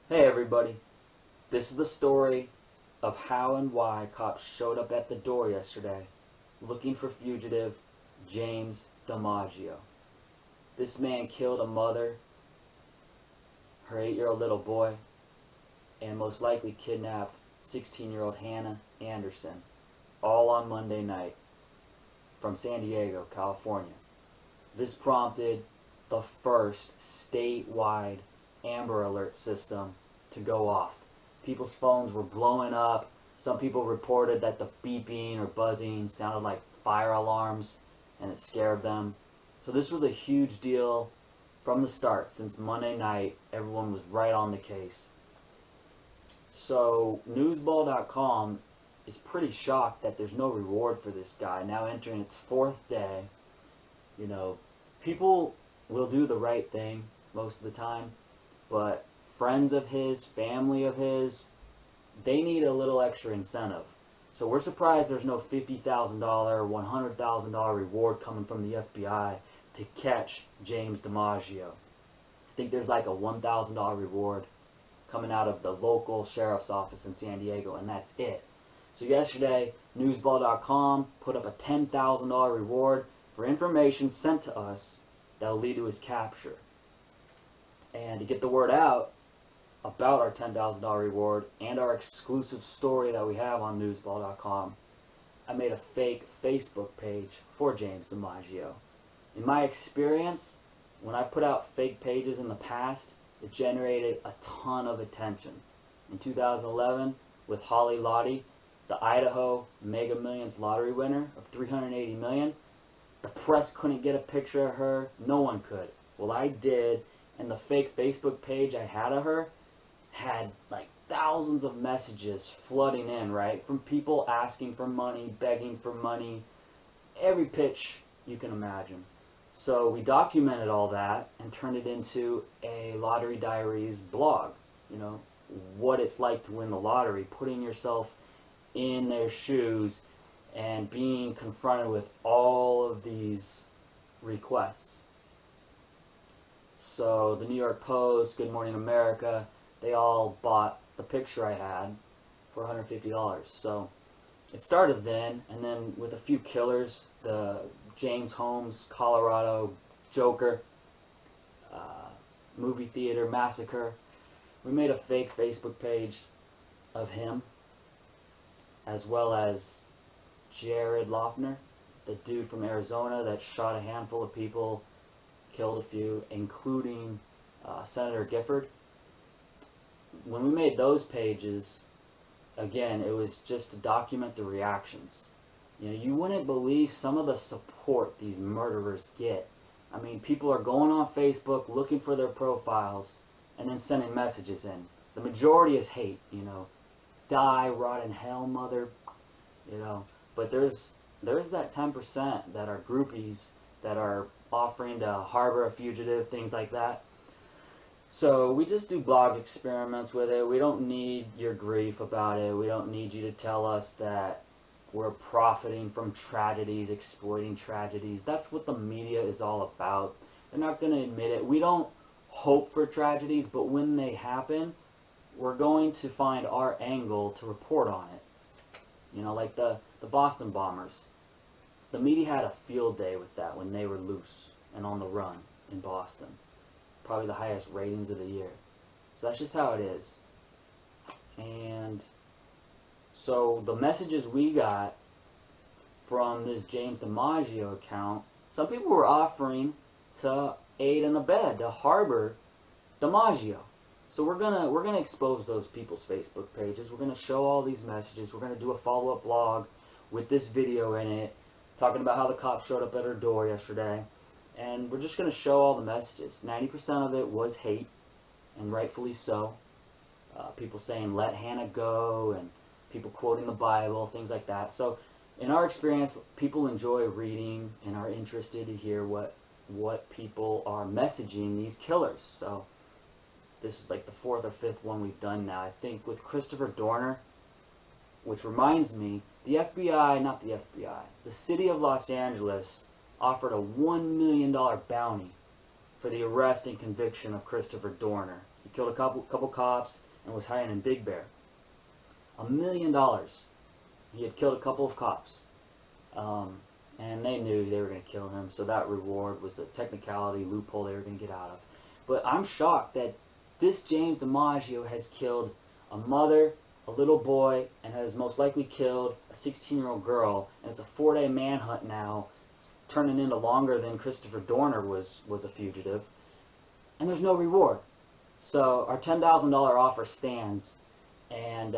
Hey everybody, this is the story of how and why cops showed up at the door yesterday looking for fugitive James Dimaggio. This man killed a mother, her 8-year-old little boy, and most likely kidnapped 16-year-old Hannah Anderson, all on Monday night from San Diego, California. This prompted the first statewide Amber Alert system to go off. People's phones were blowing up. Some people reported that the beeping or buzzing sounded like fire alarms and it scared them. So this was a huge deal from the start. Since Monday night, everyone was right on the case. So newsball.com is pretty shocked that there's no reward for this guy now entering its 4th day. You know, people will do the right thing most of the time, but friends of his, family of his, they need a little extra incentive. So we're surprised there's no $50,000, $100,000 reward coming from the FBI to catch James Dimaggio. I think there's like a $1,000 reward coming out of the local sheriff's office in San Diego, and that's it. So yesterday, newsball.com put up a $10,000 reward for information sent to us that will lead to his capture. And to get the word out about our $10,000 reward and our exclusive story that we have on newsball.com, I made a fake Facebook page for James Dimaggio. In my experience, when I put out fake pages in the past, it generated a ton of attention. In 2011, with Holly Lottie, the Idaho Mega Millions lottery winner of $380 million, the press couldn't get a picture of her. No one could. Well, I did, and the fake Facebook page I had of her had like thousands of messages flooding in, right? From people asking for money, begging for money, every pitch you can imagine. So we documented all that and turned it into a Lottery Diaries blog. You know, what it's like to win the lottery, putting yourself in their shoes and being confronted with all of these requests. So the New York Post, Good Morning America, they all bought the picture I had for $150. So it started then, and then with a few killers, the James Holmes, Colorado Joker, movie theater massacre, we made a fake Facebook page of him, as well as Jared Loeffner, the dude from Arizona that shot a handful of people, killed a few, including Senator Gifford. When we made those pages, again, it was just to document the reactions. You know, you wouldn't believe some of the support these murderers get. I mean, people are going on Facebook looking for their profiles and then sending messages in. The majority is hate, you know. Die, rot in hell, mother, you know. But there's that 10% that are groupies that are offering to harbor a fugitive, things like that. So we just do blog experiments with it. We don't need your grief about it. We don't need you to tell us that we're profiting from tragedies, exploiting tragedies. That's what the media is all about. They're not going to admit it. We don't hope for tragedies, but when they happen, we're going to find our angle to report on it. You know, like the Boston bombers. The media had a field day with that when they were loose and on the run in Boston. Probably the highest ratings of the year. So that's just how it is. And so the messages we got from this James Dimaggio account, some people were offering to aid and abet, to harbor Dimaggio. So we're gonna expose those people's Facebook pages. We're gonna show all these messages. We're gonna do a follow-up blog with this video in it, talking about how the cops showed up at her door yesterday. And we're just going to show all the messages. 90% of it was hate, and rightfully so. People saying, let Hannah go, and people quoting the Bible, things like that. So in our experience, people enjoy reading and are interested to hear what people are messaging these killers. So this is like the 4th or 5th one we've done now. I think with Christopher Dorner, which reminds me, the city of Los Angeles offered a $1 million bounty for the arrest and conviction of Christopher Dorner. He killed a couple cops and was hiding in Big Bear. $1 million. He had killed a couple of cops. And they knew they were going to kill him, so that reward was a technicality loophole they were going to get out of. But I'm shocked that this James Dimaggio has killed a mother, a little boy, and has most likely killed a 16-year-old girl. And it's a 4-day manhunt now. It's turning into longer than Christopher Dorner was a fugitive. And there's no reward. So our $10,000 offer stands, and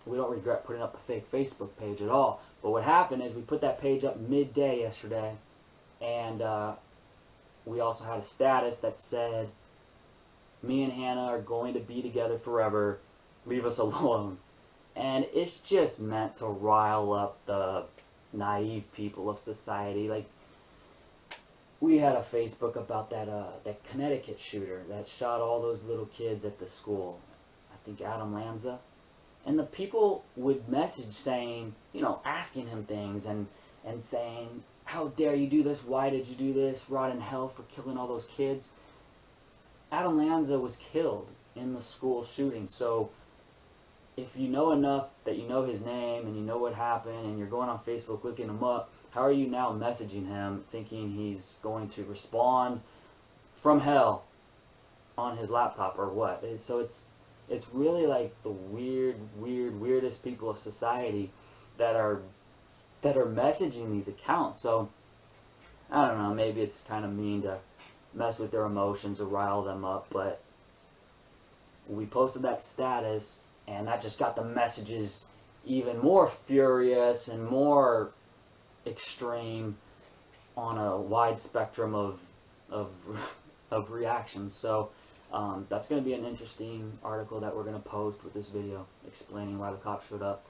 we don't regret putting up a fake Facebook page at all. But what happened is we put that page up midday yesterday, and we also had a status that said, "Me and Hannah are going to be together forever. Leave us alone." And it's just meant to rile up the naive people of society. Like, we had a Facebook about that Connecticut shooter that shot all those little kids at the school. I think Adam Lanza. And the people would message saying, you know, asking him things and saying, "How dare you do this? Why did you do this? Rot in hell for killing all those kids." Adam Lanza was killed in the school shooting. So if you know enough that you know his name and you know what happened and you're going on Facebook looking him up, how are you now messaging him thinking he's going to respond from hell on his laptop or what? So it's really like the weirdest people of society that are messaging these accounts. So I don't know, maybe it's kind of mean to mess with their emotions or rile them up, but we posted that status and that just got the messages even more furious and more extreme on a wide spectrum of reactions. So that's going to be an interesting article that we're going to post with this video explaining why the cops showed up.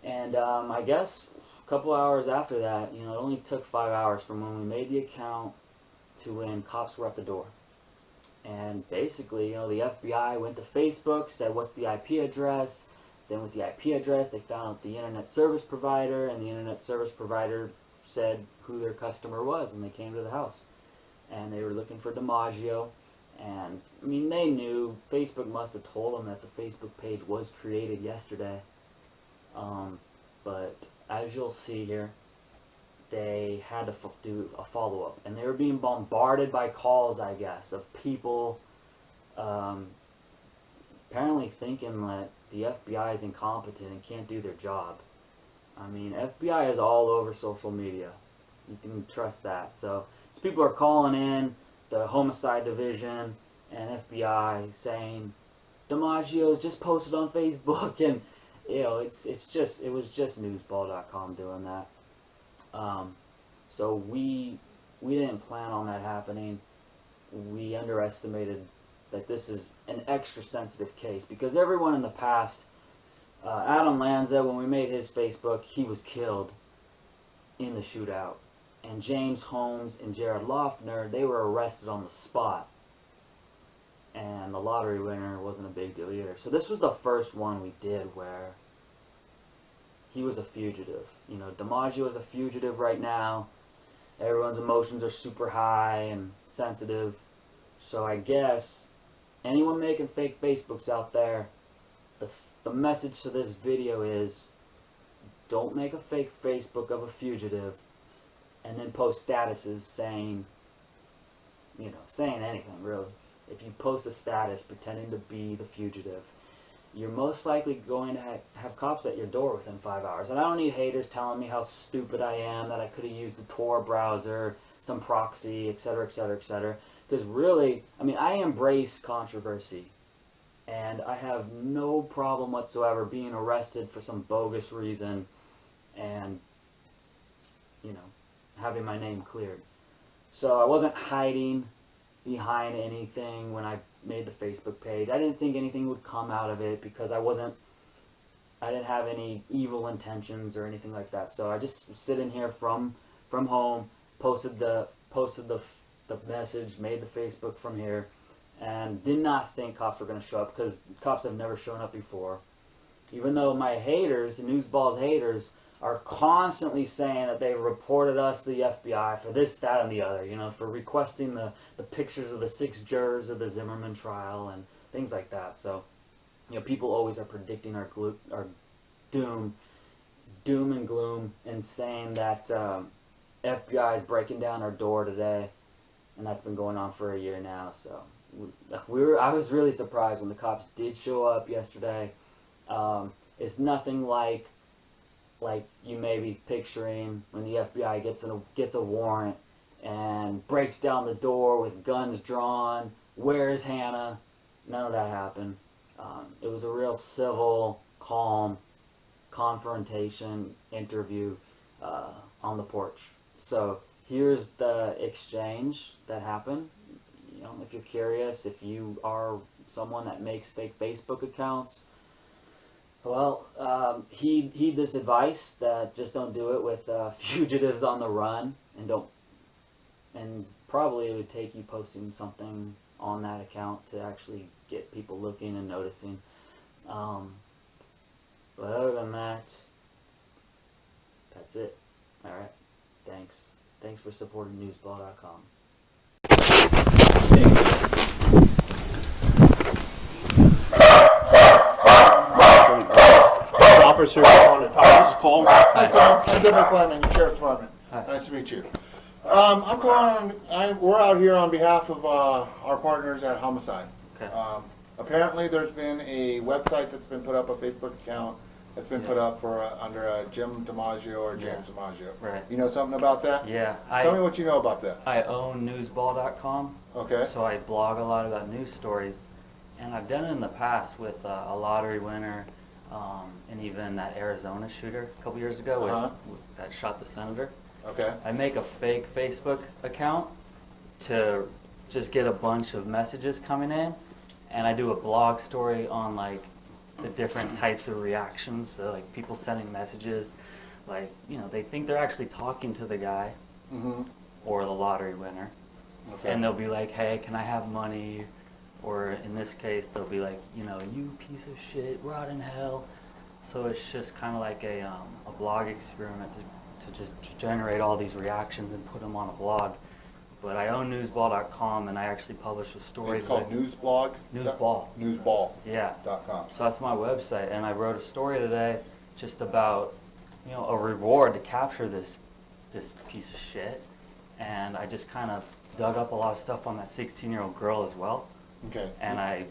And I guess a couple hours after that, you know, it only took 5 hours from when we made the account to when cops were at the door. And basically, you know, the FBI went to Facebook, said, "What's the IP address?" Then with the IP address, they found out the internet service provider, and the internet service provider said who their customer was, and they came to the house. And they were looking for Dimaggio. And, I mean, they knew. Facebook must have told them that the Facebook page was created yesterday. But as you'll see here, they had to do a follow-up. And they were being bombarded by calls, I guess, of people apparently thinking that the FBI is incompetent and can't do their job. I mean, FBI is all over social media. You can trust that. So people are calling in the homicide division and FBI saying Dimaggio's just posted on Facebook, and you know, it was just newsball.com doing that. So we didn't plan on that happening. We underestimated that this is an extra sensitive case because everyone in the past, Adam Lanza, when we made his Facebook, he was killed in the shootout. And James Holmes and Jared Loftner, they were arrested on the spot. And the lottery winner wasn't a big deal either. So this was the first one we did where he was a fugitive. You know, Dimaggio is a fugitive right now. Everyone's emotions are super high and sensitive. So I guess anyone making fake Facebooks out there, the message to this video is don't make a fake Facebook of a fugitive and then post statuses saying, you know, saying anything really. If you post a status pretending to be the fugitive, you're most likely going to have cops at your door within 5 hours. And I don't need haters telling me how stupid I am, that I could have used the Tor browser, some proxy, etc., etc., etc. Because really, I mean, I embrace controversy. And I have no problem whatsoever being arrested for some bogus reason and, you know, having my name cleared. So I wasn't hiding behind anything when I made the Facebook page. I didn't think anything would come out of it because I didn't have any evil intentions or anything like that. So I just was sitting here from home, posted the message, made the Facebook from here, and did not think cops were going to show up because cops have never shown up before. Even though my haters, Newsball's haters, are constantly saying that they've reported us to the FBI for this, that, and the other, you know, for requesting the pictures of the 6 jurors of the Zimmerman trial and things like that. So, you know, people always are predicting our doom and gloom, and saying that FBI is breaking down our door today, and that's been going on for a year now. So I was really surprised when the cops did show up yesterday. It's nothing like you may be picturing when the FBI gets a warrant and breaks down the door with guns drawn. Where's Hannah? None of that happened. It was a real civil, calm confrontation interview on the porch. So here's the exchange that happened. You know, if you're curious, if you are someone that makes fake Facebook accounts, well, heed this advice that just don't do it with fugitives on the run, and probably it would take you posting something on that account to actually get people looking and noticing. But other than that, that's it. Alright, thanks. Thanks for supporting newsball.com. Officer on the top. This is Cole. Hi, Cole. I'm Deputy Fleming, Sheriff's Department. Hi. Nice to meet you. I'm calling. We're out here on behalf of our partners at Homicide. Okay. Apparently, there's been a website that's been put up, a Facebook account that's been put up for under Jim Dimaggio or James Dimaggio. Right. You know something about that? Yeah. Tell me what you know about that. I own newsball.com. Okay. So I blog a lot about news stories. And I've done it in the past with a lottery winner, and even that Arizona shooter a couple years ago that shot the senator. Okay. I make a fake Facebook account to just get a bunch of messages coming in, and I do a blog story on like the different types of reactions. So like people sending messages, like, you know, they think they're actually talking to the guy or the lottery winner, and they'll be like, "Hey, can I have money?" Or in this case, they'll be like, you know, "You piece of shit, rot in hell." So it's just kind of like a blog experiment to just generate all these reactions and put them on a blog. But I own newsball.com, and I actually publish a story. It's called Newsblog? Newsball. Newsball. Yeah. .com. So that's my website, and I wrote a story today just about, you know, a reward to capture this piece of shit. And I just kind of dug up a lot of stuff on that 16-year-old girl as well. Okay. And I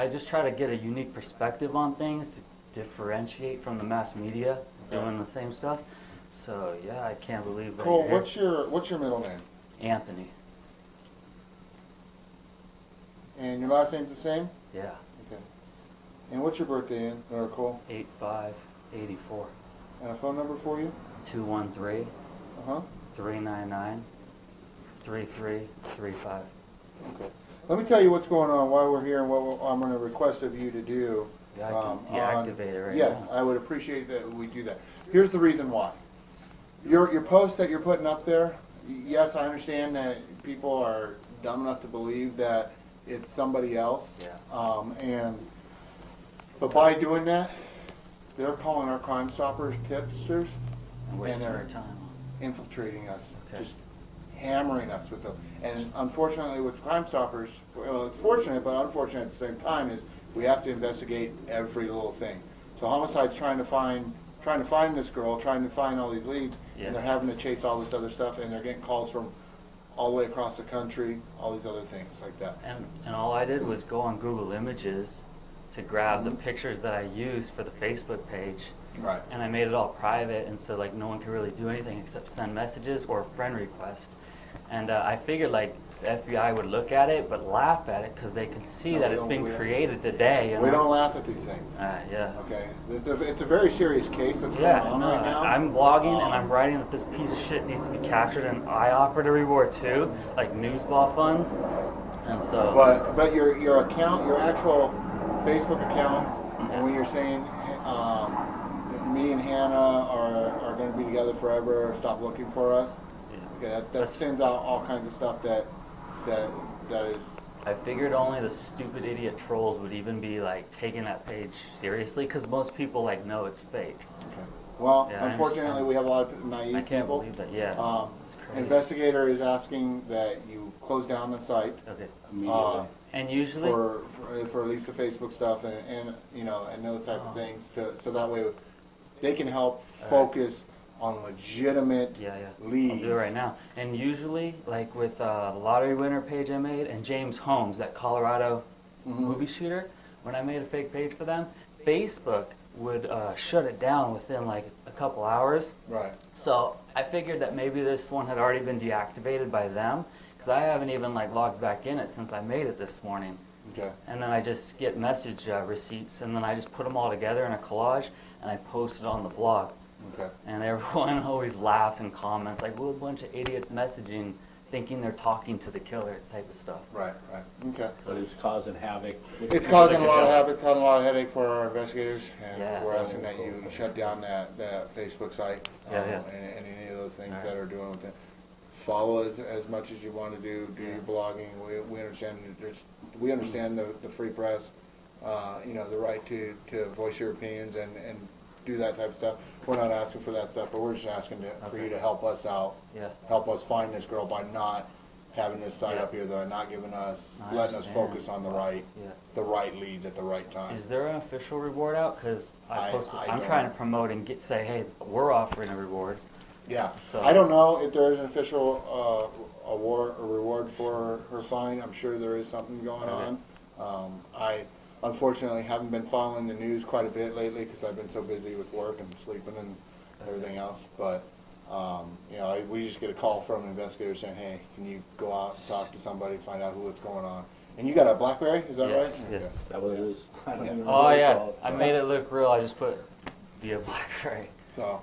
just try to get a unique perspective on things to differentiate from the mass media doing the same stuff. So yeah, I can't believe that. Cool. What's your middle name? Anthony. And your last name's the same? Yeah. Okay. And what's your birthday in, or Cole? 8584. And a phone number for you? 213 Uh-huh. 399 3335. Okay. Let me tell you what's going on, why we're here, and what I'm going to request of you to do. Yeah, I can deactivate it right yes, now. I would appreciate that we do that. Here's the reason why. Your post that you're putting up there, yes, I understand that people are dumb enough to believe that it's somebody else. Yeah. But by doing that, they're calling our Crime Stoppers tipsters, And wasting they're our time. infiltrating us, Okay. just hammering us with them. And unfortunately, with Crime Stoppers, well, it's fortunate, but unfortunate at the same time, is we have to investigate every little thing. So Homicide's trying to find this girl, trying to find all these leads, and they're having to chase all this other stuff, and they're getting calls from all the way across the country, all these other things like that. And all I did was go on Google Images to grab the pictures that I used for the Facebook page. Right. And I made it all private, and so like no one could really do anything except send messages or friend request. And I figured like the FBI would look at it but laugh at it because they can see that it's been created today. You know? We don't laugh at these things. Yeah. Okay. It's a very serious case that's going on right now. I'm blogging and I'm writing that this piece of shit needs to be captured, and I offered a reward too, like newsball funds. And so. But your account, your actual Facebook account, and when you're saying me and Hannah are going to be together forever, stop looking for us. Okay, that sends out all kinds of stuff that is. I figured only the stupid idiot trolls would even be like taking that page seriously, because most people like know it's fake. Okay. Well, Yeah, I unfortunately, understand. we have a lot of naive I can't people. believe that. Yeah. It's crazy. Investigator is asking that you close down the site Okay. uh, And usually, for at least the Facebook stuff and you know and those type of things, so that way they can help focus on legitimate yeah, leads. I'll do it right now. And usually, like with the lottery winner page I made, and James Holmes, that Colorado movie shooter, when I made a fake page for them, Facebook would shut it down within like a couple hours. Right. So I figured that maybe this one had already been deactivated by them, because I haven't even like logged back in it since I made it this morning. Okay. And then I just get message receipts, and then I just put them all together in a collage, and I post it on the blog. Okay. And everyone always laughs and comments like, "Well, a bunch of idiots messaging, thinking they're talking to the killer," type of stuff. Right. Okay. But it's causing havoc. It's causing a lot of havoc, causing a lot of headache for our investigators, and Yeah. we're asking that you shut down that Facebook site Yeah. and any of those things All right. that are doing with it. Follow as much as you want to do your blogging. We understand we understand the free press, you know, the right to voice your opinions and do that type of stuff. We're not asking for that stuff, but we're just asking for you to help us out, Yeah. help us find this girl by not having this site Yeah. up here, though, not giving us, I letting us understand. focus on Yeah. the right leads at the right time. Is there an official reward out? Because I I'm don't trying know. to promote and say, hey, we're offering a reward. Yeah, So- I don't know if there is an official award or reward for her fine. I'm sure there is something going Okay. on. I unfortunately haven't been following the news quite a bit lately because I've been so busy with work and sleeping and everything else. But you know, we just get a call from an investigator saying, "Hey, can you go out and talk to somebody, find out what's going on?" And you got a BlackBerry, is that Yeah, right? yeah. Okay. That what it is? I don't even know Oh what it's yeah, called, I so. made it look real. I just put via BlackBerry. So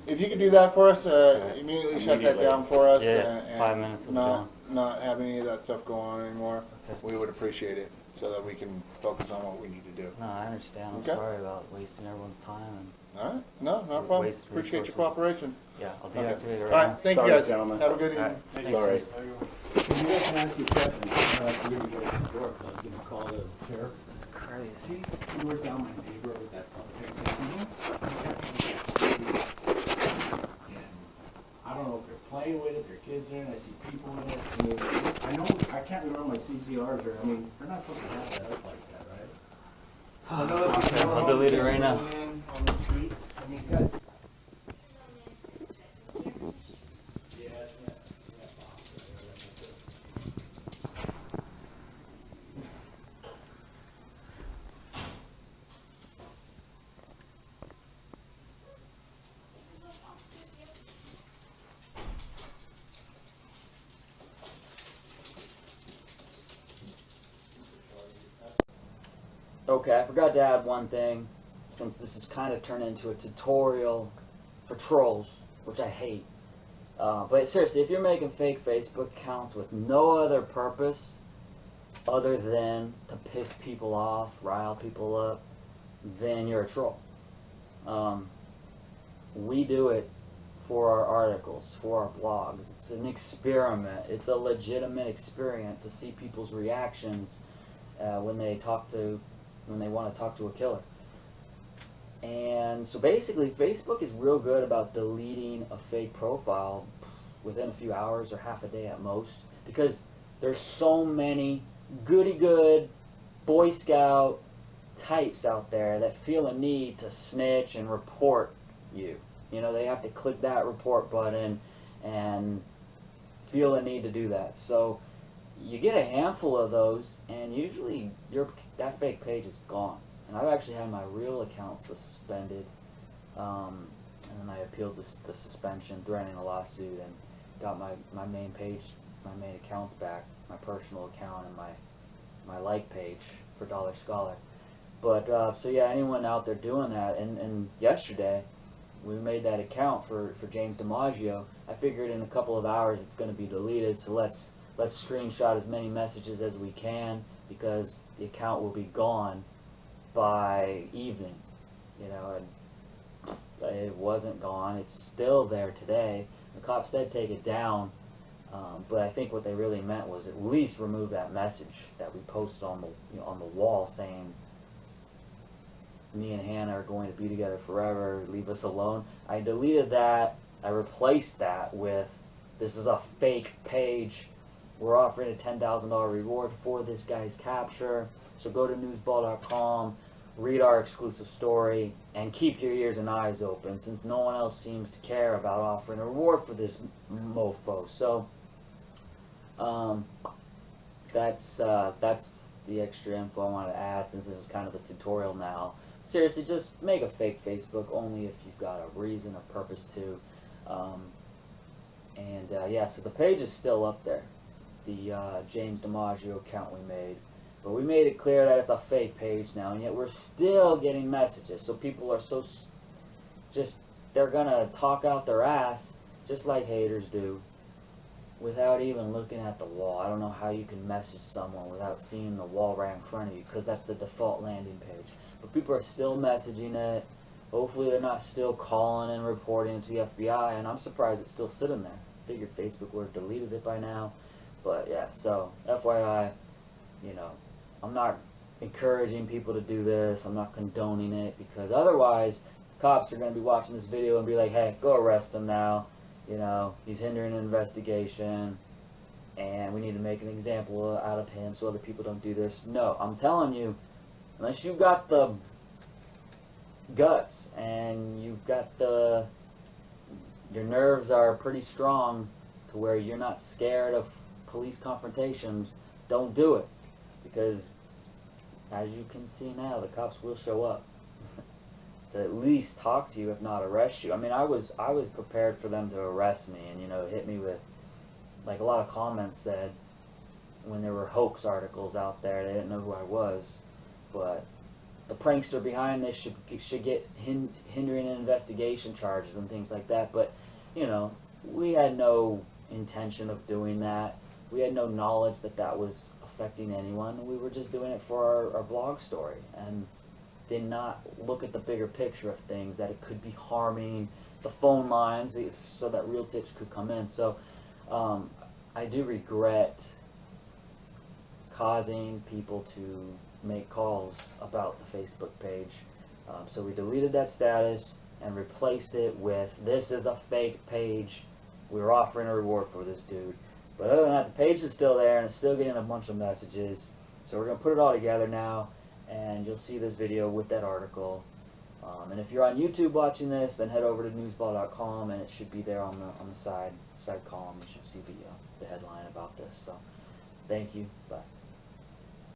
if you could do that for us, immediately shut that Immediately. down for us, Yeah, and 5 minutes will be not have any of that stuff go on anymore. Okay. We would appreciate it so that we can focus on what we need to do. No, I understand. I'm Okay. sorry about wasting everyone's time. And All right? No, not a problem. Waste Appreciate your resources. cooperation. yeah, I'll Okay. deactivate it All right right, thank you Sorry, guys. gentlemen. Have a good now. evening. All right, Sorry. thanks. Can you guys ask me a question? I'm not really good at the door, so I was gonna call the sheriff. It's crazy. See, you were down my neighbor with that And I don't know if they're playing with it, their kids in it, I see people in it. I mean, I know, I can't remember my CCRs or, I mean, they're not supposed to have that up like that, right? I know that Okay, I'll delete it right now. On the streets, I mean, it's got. Yeah, yeah. Okay, I forgot to add one thing, since this has kind of turned into a tutorial for trolls, which I hate. But seriously, if you're making fake Facebook accounts with no other purpose other than to piss people off, rile people up, then you're a troll. We do it for our articles, for our blogs. It's an experiment. It's a legitimate experiment to see people's reactions when they want to talk to a killer. And so basically, Facebook is real good about deleting a fake profile within a few hours or half a day at most, because there's so many goody-good Boy Scout types out there that feel a need to snitch and report you. You know, they have to click that report button and feel a need to do that. So you get a handful of those, and usually that fake page is gone. And I've actually had my real account suspended, and then I appealed the suspension, threatening a lawsuit, and got my main page, my main accounts back, my personal account and my like page for Dollar Scholar. But so yeah, anyone out there doing that, and yesterday we made that account for James Dimaggio. I figured in a couple of hours it's going to be deleted, so let's screenshot as many messages as we can, because the account will be gone by evening. You know, and it wasn't gone. It's still there today. The cops said take it down, but I think what they really meant was at least remove that message that we posted on the on the wall saying me and Hannah are going to be together forever, leave us alone. I deleted that. I replaced that with, this is a fake page. We're offering a $10,000 reward for this guy's capture. So go to newsball.com, read our exclusive story, and keep your ears and eyes open, since no one else seems to care about offering a reward for this mofo. So that's the extra info I wanted to add, since this is kind of a tutorial now. Seriously, just make a fake Facebook only if you've got a reason or purpose to. Yeah, so the page is still up there, the James Dimaggio account we made. But we made it clear that it's a fake page now, and yet we're still getting messages. So people are they're going to talk out their ass, just like haters do, without even looking at the wall. I don't know how you can message someone without seeing the wall right in front of you, because that's the default landing page. But people are still messaging it. Hopefully they're not still calling and reporting it to the FBI, and I'm surprised it's still sitting there. I figured Facebook would have deleted it by now. But yeah, so FYI, you know, I'm not encouraging people to do this. I'm not condoning it, because otherwise cops are going to be watching this video and be like, hey, go arrest him now. You know, he's hindering an investigation, and we need to make an example out of him so other people don't do this. No, I'm telling you, unless you've got the guts and you've got your nerves are pretty strong to where you're not scared of police confrontations, don't do it. Because, as you can see now, the cops will show up to at least talk to you, if not arrest you. I mean, I was prepared for them to arrest me and, you know, hit me with, like a lot of comments said when there were hoax articles out there, they didn't know who I was. But the prankster behind this should get hindering investigation charges and things like that. But, you know, we had no intention of doing that. We had no knowledge that that was affecting anyone. We were just doing it for our blog story, and did not look at the bigger picture of things, that it could be harming the phone lines so that real tips could come in. So I do regret causing people to make calls about the Facebook page. So we deleted that status and replaced it with, this is a fake page. We're offering a reward for this dude. But other than that, the page is still there, and it's still getting a bunch of messages. So we're going to put it all together now, and you'll see this video with that article. And if you're on YouTube watching this, then head over to newsball.com, and it should be there on the side column. You should see the headline about this. So thank you. Bye.